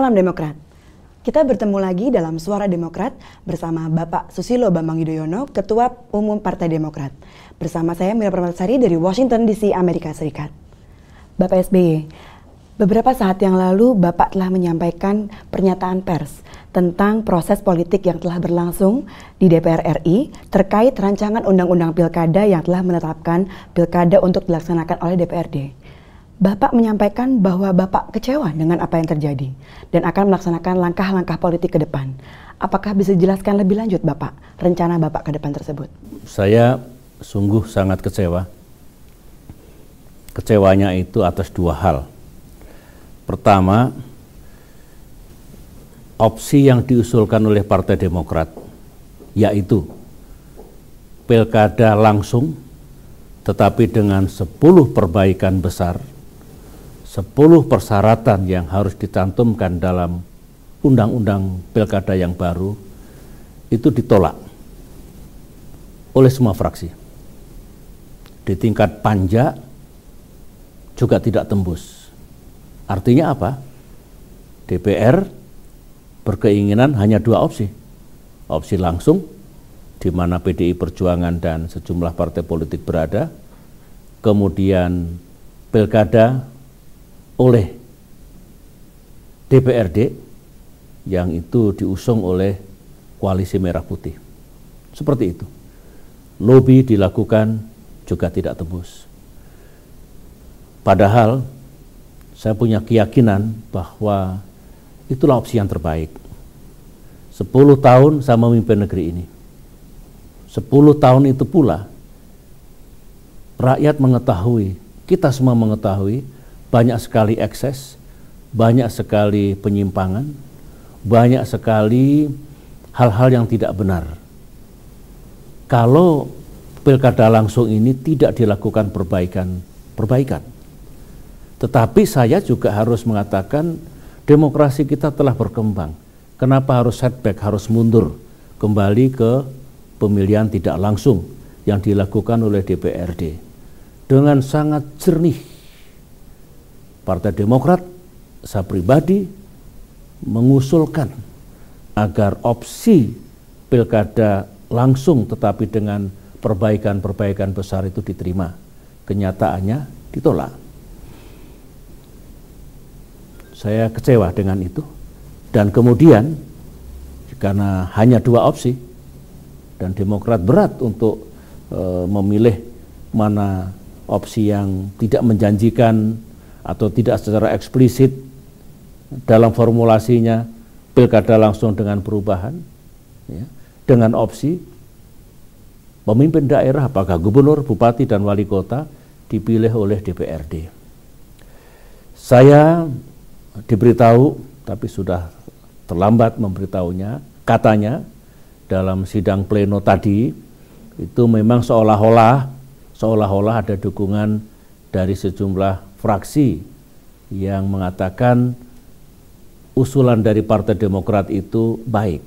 Salam Demokrat. Kita bertemu lagi dalam Suara Demokrat bersama Bapak Susilo Bambang Yudhoyono, Ketua Umum Partai Demokrat. Bersama saya Mira Permatasari dari Washington DC, Amerika Serikat. Bapak SBY, beberapa saat yang lalu Bapak telah menyampaikan pernyataan pers tentang proses politik yang telah berlangsung di DPR RI terkait rancangan undang-undang pilkada yang telah menetapkan pilkada untuk dilaksanakan oleh DPRD. Bapak menyampaikan bahwa Bapak kecewa dengan apa yang terjadi dan akan melaksanakan langkah-langkah politik ke depan. Apakah bisa dijelaskan lebih lanjut Bapak, rencana Bapak ke depan tersebut? Saya sungguh sangat kecewa. Kecewanya itu atas dua hal. Pertama, opsi yang diusulkan oleh Partai Demokrat, yaitu pilkada langsung tetapi dengan 10 perbaikan besar, 10 persyaratan yang harus dicantumkan dalam undang-undang pilkada yang baru, itu ditolak oleh semua fraksi. Di tingkat panja juga tidak tembus. Artinya apa? DPR berkeinginan hanya dua opsi. Opsi langsung, di mana PDI Perjuangan dan sejumlah partai politik berada, kemudian pilkada oleh DPRD yang itu diusung oleh Koalisi Merah Putih. Seperti itu. Lobby dilakukan juga tidak tembus. Padahal saya punya keyakinan bahwa itulah opsi yang terbaik. 10 tahun saya memimpin negeri ini. 10 tahun itu pula rakyat mengetahui, kita semua mengetahui banyak sekali ekses, banyak sekali penyimpangan, banyak sekali hal-hal yang tidak benar. Kalau pilkada langsung ini tidak dilakukan perbaikan. Tetapi saya juga harus mengatakan demokrasi kita telah berkembang. Kenapa harus setback, harus mundur kembali ke pemilihan tidak langsung yang dilakukan oleh DPRD. Dengan sangat jernih Partai Demokrat, saya pribadi mengusulkan agar opsi pilkada langsung tetapi dengan perbaikan-perbaikan besar itu diterima. Kenyataannya ditolak. Saya kecewa dengan itu. Dan kemudian karena hanya dua opsi dan Demokrat berat untuk memilih mana opsi yang tidak menjanjikan atau tidak secara eksplisit dalam formulasinya pilkada langsung dengan perubahan, ya, dengan opsi pemimpin daerah apakah gubernur, bupati, dan wali kota dipilih oleh DPRD. Saya diberitahu, tapi sudah terlambat memberitahunya, katanya dalam sidang pleno tadi itu memang seolah-olah ada dukungan dari sejumlah fraksi yang mengatakan usulan dari Partai Demokrat itu baik.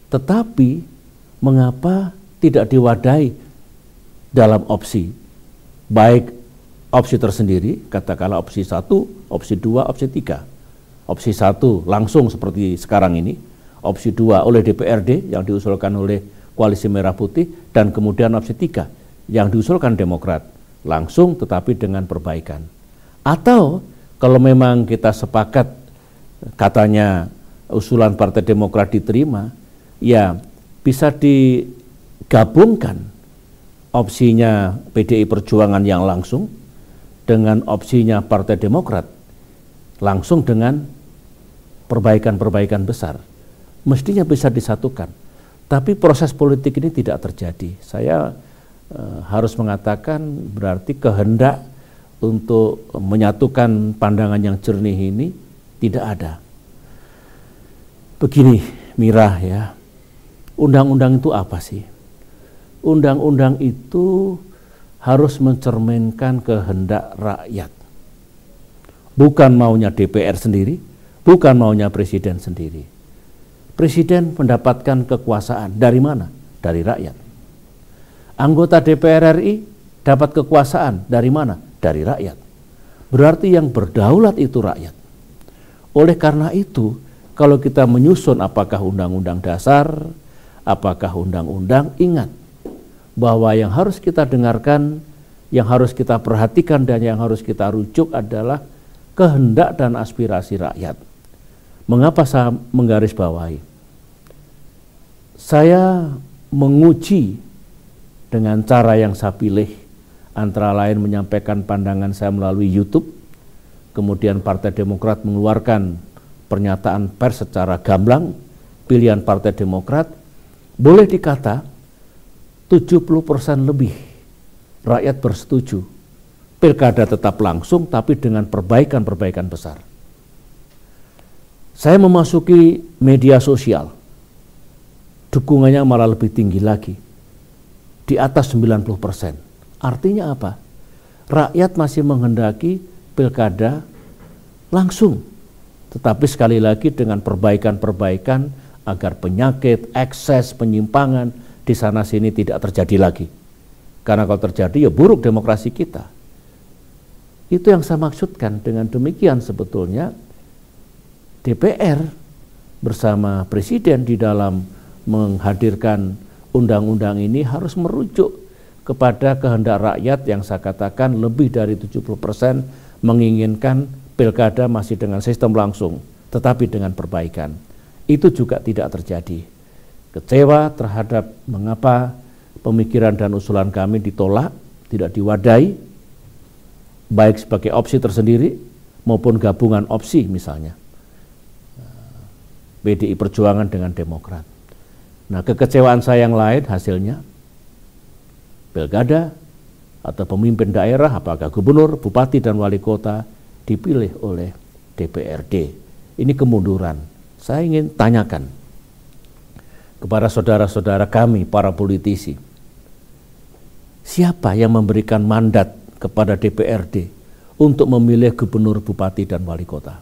Tetapi mengapa tidak diwadahi dalam opsi? Baik opsi tersendiri, katakanlah opsi 1, opsi 2, opsi 3. Opsi 1 langsung seperti sekarang ini, opsi 2 oleh DPRD yang diusulkan oleh Koalisi Merah Putih, dan kemudian opsi 3 yang diusulkan Demokrat, langsung tetapi dengan perbaikan. Atau kalau memang kita sepakat katanya usulan Partai Demokrat diterima, ya bisa digabungkan opsinya PDI Perjuangan yang langsung dengan opsinya Partai Demokrat langsung dengan perbaikan-perbaikan besar. Mestinya bisa disatukan. Tapi proses politik ini tidak terjadi. Saya harus mengatakan berarti kehendak untuk menyatukan pandangan yang jernih ini tidak ada. Begini Mira ya, undang-undang itu apa sih? Undang-undang itu harus mencerminkan kehendak rakyat. Bukan maunya DPR sendiri, bukan maunya presiden sendiri. Presiden mendapatkan kekuasaan dari mana? Dari rakyat. Anggota DPR RI dapat kekuasaan dari mana? Dari rakyat. Berarti yang berdaulat itu rakyat. Oleh karena itu, kalau kita menyusun apakah undang-undang dasar, apakah undang-undang, ingat bahwa yang harus kita dengarkan, yang harus kita perhatikan dan yang harus kita rujuk adalah kehendak dan aspirasi rakyat. Mengapa saya menggarisbawahi? Saya menguji dengan cara yang saya pilih, antara lain menyampaikan pandangan saya melalui YouTube, kemudian Partai Demokrat mengeluarkan pernyataan pers secara gamblang, pilihan Partai Demokrat, boleh dikata 70% lebih rakyat bersetuju. Pilkada tetap langsung tapi dengan perbaikan-perbaikan besar. Saya memasuki media sosial, dukungannya malah lebih tinggi lagi, di atas 90%. Artinya apa? Rakyat masih menghendaki pilkada langsung, tetapi sekali lagi dengan perbaikan-perbaikan agar penyakit, ekses, penyimpangan di sana-sini tidak terjadi lagi. Karena kalau terjadi ya buruk demokrasi kita. Itu yang saya maksudkan. Dengan demikian sebetulnya DPR bersama Presiden di dalam menghadirkan undang-undang ini harus merujuk kepada kehendak rakyat yang saya katakan lebih dari 70% menginginkan pilkada masih dengan sistem langsung, tetapi dengan perbaikan. Itu juga tidak terjadi. Kecewa terhadap mengapa pemikiran dan usulan kami ditolak, tidak diwadahi, baik sebagai opsi tersendiri maupun gabungan opsi misalnya. PDI Perjuangan dengan Demokrat. Nah, kekecewaan saya yang lain hasilnya pilkada atau pemimpin daerah, apakah gubernur, bupati, dan wali kota dipilih oleh DPRD. Ini kemunduran. Saya ingin tanyakan kepada saudara-saudara kami, para politisi, siapa yang memberikan mandat kepada DPRD untuk memilih gubernur, bupati, dan wali kota?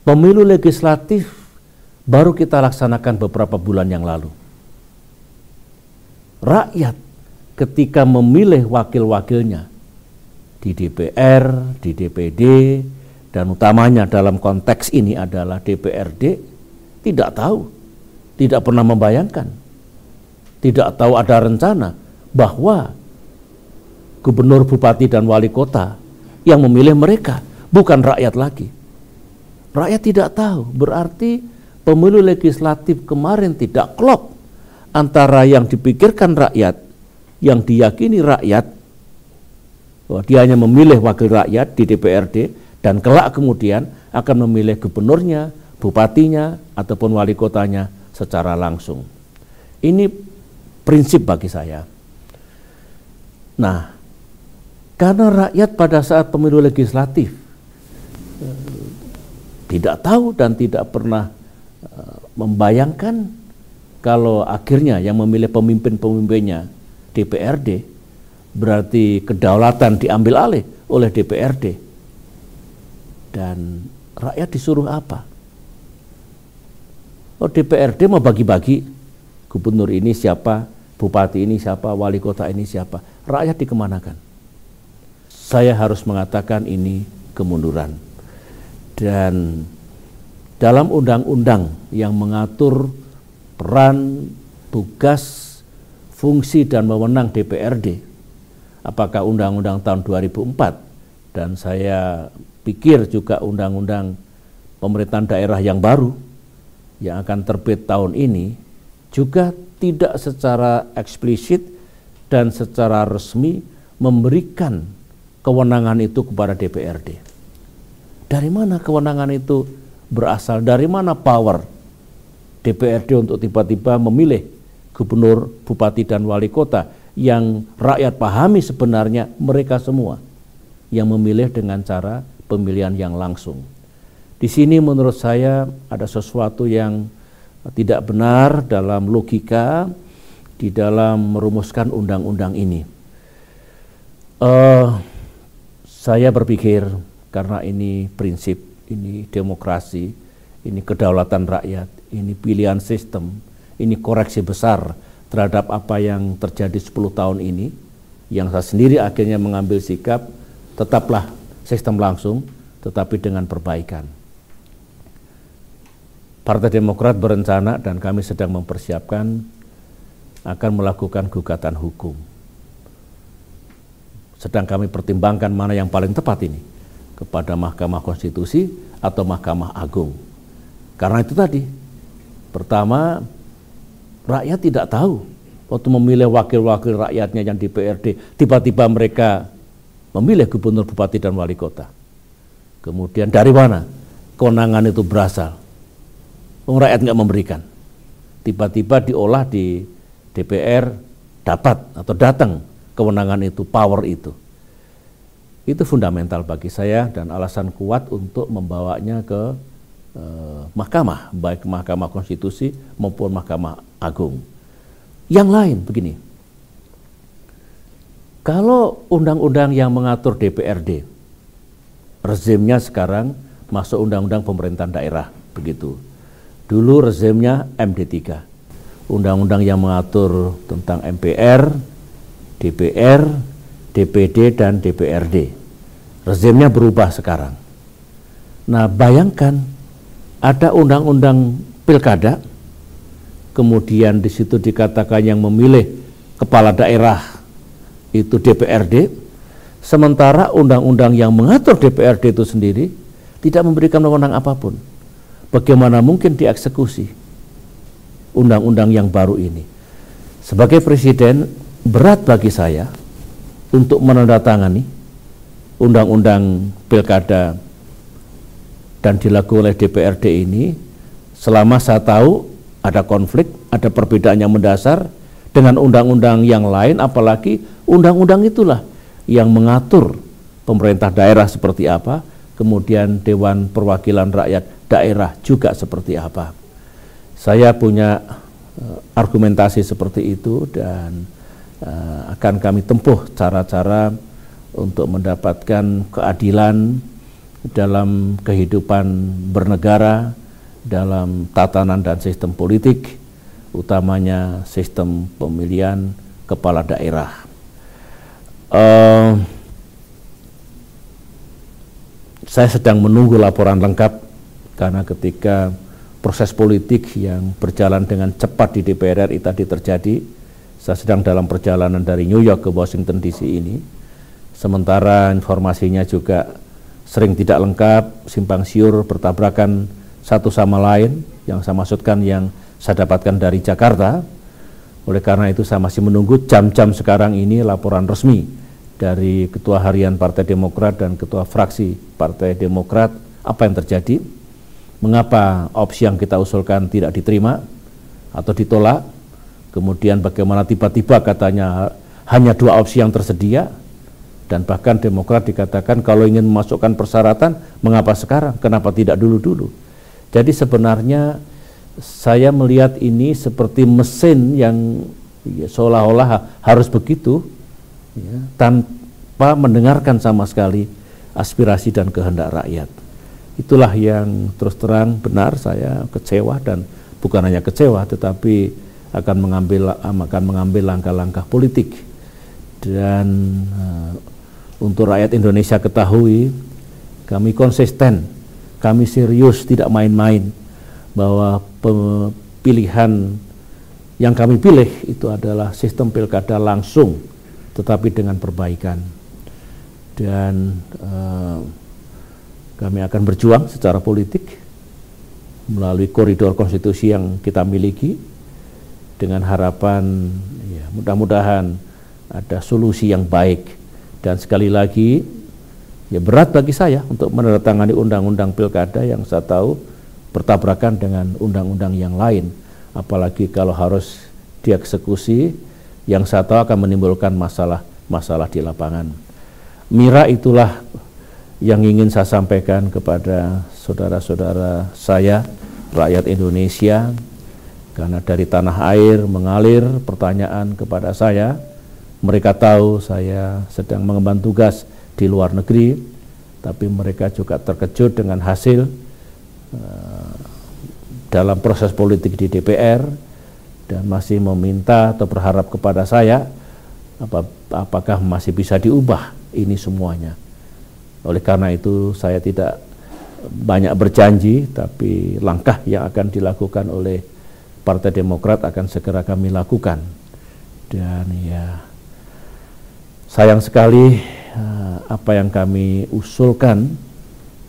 Pemilu legislatif baru kita laksanakan beberapa bulan yang lalu. Rakyat ketika memilih wakil-wakilnya di DPR, di DPD, dan utamanya dalam konteks ini adalah DPRD, tidak tahu, tidak pernah membayangkan, tidak tahu ada rencana bahwa gubernur, bupati, dan wali kota yang memilih mereka, bukan rakyat lagi. Rakyat tidak tahu, berarti pemilu legislatif kemarin tidak klop antara yang dipikirkan rakyat, yang diyakini rakyat, bahwa dia hanya memilih wakil rakyat di DPRD, dan kelak kemudian akan memilih gubernurnya, bupatinya, ataupun wali kotanya secara langsung. Ini prinsip bagi saya. Nah, karena rakyat pada saat pemilu legislatif tidak tahu dan tidak pernah membayangkan kalau akhirnya yang memilih pemimpin-pemimpinnya DPRD, berarti kedaulatan diambil alih oleh DPRD. Dan rakyat disuruh apa? Oh, DPRD mau bagi-bagi, gubernur ini siapa, bupati ini siapa, wali kota ini siapa. Rakyat dikemanakan? Saya harus mengatakan ini kemunduran. Dan dalam undang-undang yang mengatur peran, tugas, fungsi, dan wewenang DPRD, apakah undang-undang tahun 2004, dan saya pikir juga undang-undang pemerintahan daerah yang baru yang akan terbit tahun ini, juga tidak secara eksplisit dan secara resmi memberikan kewenangan itu kepada DPRD. Dari mana kewenangan itu berasal? Dari mana power DPRD untuk tiba-tiba memilih gubernur, bupati, dan wali kota yang rakyat pahami sebenarnya mereka semua yang memilih dengan cara pemilihan yang langsung. Di sini menurut saya ada sesuatu yang tidak benar dalam logika di dalam merumuskan undang-undang ini. Saya berpikir karena ini prinsip, ini demokrasi, ini kedaulatan rakyat, ini pilihan sistem, ini koreksi besar terhadap apa yang terjadi 10 tahun ini, yang saya sendiri akhirnya mengambil sikap tetaplah sistem langsung tetapi dengan perbaikan. Partai Demokrat berencana dan kami sedang mempersiapkan akan melakukan gugatan hukum. Sedang kami pertimbangkan mana yang paling tepat ini, kepada Mahkamah Konstitusi atau Mahkamah Agung. Karena itu tadi, pertama, rakyat tidak tahu waktu memilih wakil-wakil rakyatnya yang di DPRD, tiba-tiba mereka memilih gubernur, bupati, dan wali kota. Kemudian dari mana kewenangan itu berasal? Rakyat nggak memberikan. Tiba-tiba diolah di DPR, dapat atau datang kewenangan itu, power itu. Itu fundamental bagi saya dan alasan kuat untuk membawanya ke mahkamah, baik Mahkamah Konstitusi maupun Mahkamah Agung. Yang lain begini, kalau undang-undang yang mengatur DPRD, rezimnya sekarang masuk undang-undang pemerintahan daerah, begitu. Dulu rezimnya MD3, undang-undang yang mengatur tentang MPR, DPR, DPD, dan DPRD. Rezimnya berubah sekarang. Nah, bayangkan ada undang-undang pilkada, kemudian di situ dikatakan yang memilih kepala daerah itu DPRD, sementara undang-undang yang mengatur DPRD itu sendiri tidak memberikan wewenang apapun. Bagaimana mungkin dieksekusi undang-undang yang baru ini? Sebagai presiden, berat bagi saya untuk menandatangani undang-undang pilkada dan dilakukan oleh DPRD ini selama saya tahu ada konflik, ada perbedaan yang mendasar dengan undang-undang yang lain, apalagi undang-undang itulah yang mengatur pemerintah daerah seperti apa, kemudian Dewan Perwakilan Rakyat daerah juga seperti apa. Saya punya argumentasi seperti itu dan akan kami tempuh cara-cara untuk mendapatkan keadilan dalam kehidupan bernegara, dalam tatanan dan sistem politik, utamanya sistem pemilihan kepala daerah. Saya sedang menunggu laporan lengkap karena ketika proses politik yang berjalan dengan cepat di DPR RI tadi terjadi, saya sedang dalam perjalanan dari New York ke Washington DC ini, sementara informasinya juga sering tidak lengkap, simpang siur, bertabrakan satu sama lain, yang saya maksudkan yang saya dapatkan dari Jakarta. Oleh karena itu saya masih menunggu jam-jam sekarang ini laporan resmi dari Ketua Harian Partai Demokrat dan Ketua Fraksi Partai Demokrat, apa yang terjadi, mengapa opsi yang kita usulkan tidak diterima atau ditolak, kemudian bagaimana tiba-tiba katanya hanya 2 opsi yang tersedia, dan bahkan Demokrat dikatakan kalau ingin memasukkan persyaratan, mengapa sekarang, kenapa tidak dulu-dulu. Jadi sebenarnya saya melihat ini seperti mesin yang ya, seolah-olah harus begitu, ya, tanpa mendengarkan sama sekali aspirasi dan kehendak rakyat. Itulah yang terus terang benar saya kecewa, dan bukan hanya kecewa tetapi akan mengambil langkah-langkah politik. Dan untuk rakyat Indonesia ketahui, kami konsisten, kami serius, tidak main-main, bahwa pilihan yang kami pilih itu adalah sistem pilkada langsung tetapi dengan perbaikan. Dan kami akan berjuang secara politik melalui koridor konstitusi yang kita miliki, dengan harapan ya, mudah-mudahan ada solusi yang baik. Dan sekali lagi, ya berat bagi saya untuk menandatangani undang-undang pilkada yang saya tahu bertabrakan dengan undang-undang yang lain, apalagi kalau harus dieksekusi, yang saya tahu akan menimbulkan masalah di lapangan. Mira itulah yang ingin saya sampaikan kepada saudara-saudara saya, rakyat Indonesia, karena dari tanah air mengalir pertanyaan kepada saya. Mereka tahu saya sedang mengemban tugas di luar negeri, tapi mereka juga terkejut dengan hasil dalam proses politik di DPR, dan masih meminta atau berharap kepada saya apakah masih bisa diubah ini semuanya. Oleh karena itu saya tidak banyak berjanji, tapi langkah yang akan dilakukan oleh Partai Demokrat akan segera kami lakukan. Dan ya, sayang sekali apa yang kami usulkan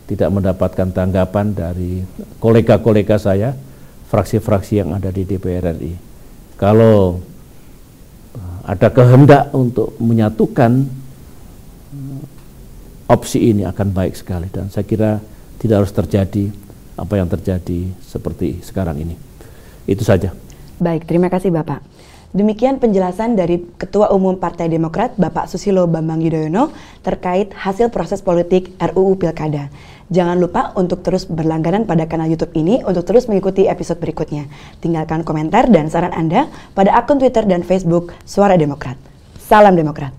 tidak mendapatkan tanggapan dari kolega-kolega saya, fraksi-fraksi yang ada di DPR RI. Kalau ada kehendak untuk menyatukan, opsi ini akan baik sekali, dan saya kira tidak harus terjadi apa yang terjadi seperti sekarang ini. Itu saja. Baik, terima kasih Bapak. Demikian penjelasan dari Ketua Umum Partai Demokrat Bapak Susilo Bambang Yudhoyono terkait hasil proses politik RUU Pilkada. Jangan lupa untuk terus berlangganan pada kanal YouTube ini untuk terus mengikuti episode berikutnya. Tinggalkan komentar dan saran Anda pada akun Twitter dan Facebook Suara Demokrat. Salam Demokrat.